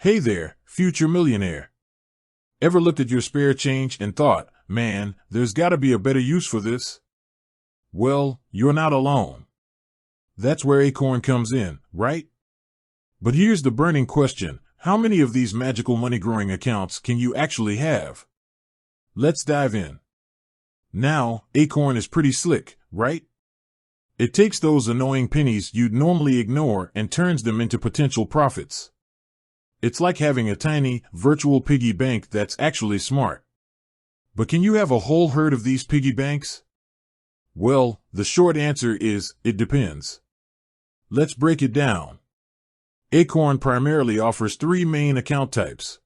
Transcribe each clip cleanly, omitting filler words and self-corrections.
Hey there, future millionaire. Ever looked at your spare change and thought, man, there's gotta be a better use for this? Well, you're not alone. That's where Acorn comes in, right? But here's the burning question. How many of these magical money-growing accounts can you actually have? Let's dive in. Now, Acorn is pretty slick, right? It takes those annoying pennies you'd normally ignore and turns them into potential profits. It's like having a tiny, virtual piggy bank that's actually smart. But can you have a whole herd of these piggy banks? Well, the short answer is, it depends. Let's break it down. Acorn primarily offers three main account types.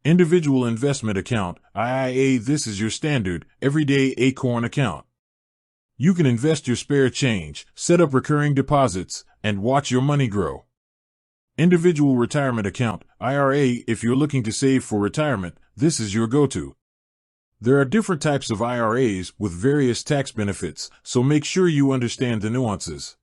Individual Investment Account, IIA. This is your standard, everyday Acorn account. You can invest your spare change, set up recurring deposits, and watch your money grow. Individual Retirement Account, IRA. If you're looking to save for retirement, this is your go-to. There are different types of IRAs with various tax benefits, so make sure you understand the nuances.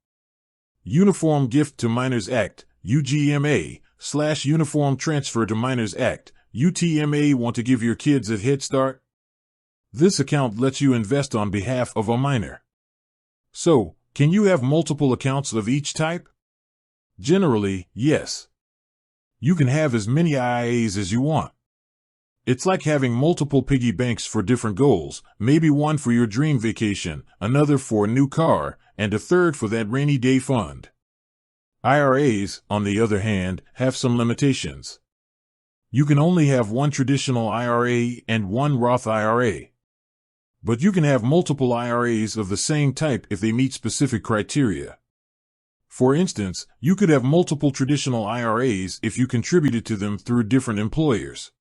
Uniform Gift to Minors Act, UGMA/Uniform Transfer to Minors Act, UTMA. Want to give your kids a head start? This account lets you invest on behalf of a minor. So, can you have multiple accounts of each type? Generally, yes. You can have as many IIAs as you want. It's like having multiple piggy banks for different goals, maybe one for your dream vacation, another for a new car, and a third for that rainy day fund. IRAs, on the other hand, have some limitations. You can only have one traditional IRA and one Roth IRA. But you can have multiple IRAs of the same type if they meet specific criteria. For instance, you could have multiple traditional IRAs if you contributed to them through different employers.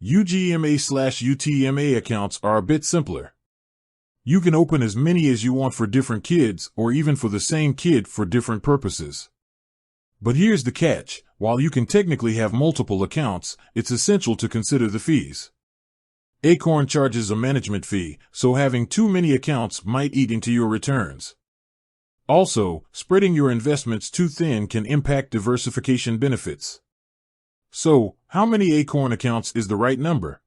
UGMA/UTMA accounts are a bit simpler. You can open as many as you want for different kids or even for the same kid for different purposes. But here's the catch. While you can technically have multiple accounts, it's essential to consider the fees. Acorn charges a management fee, so having too many accounts might eat into your returns. Also, spreading your investments too thin can impact diversification benefits. So, how many Acorn accounts is the right number?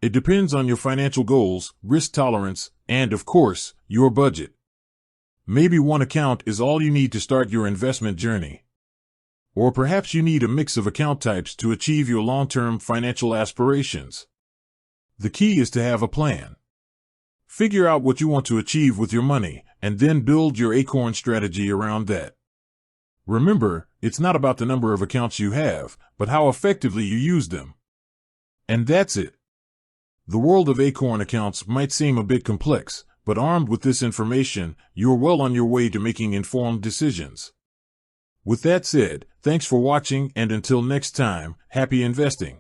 It depends on your financial goals, risk tolerance, and, of course, your budget. Maybe one account is all you need to start your investment journey. Or perhaps you need a mix of account types to achieve your long-term financial aspirations. The key is to have a plan. Figure out what you want to achieve with your money, and then build your Acorn strategy around that. Remember, it's not about the number of accounts you have, but how effectively you use them. And that's it. The world of Acorn accounts might seem a bit complex, but armed with this information, you're well on your way to making informed decisions. With that said, thanks for watching, and until next time, happy investing.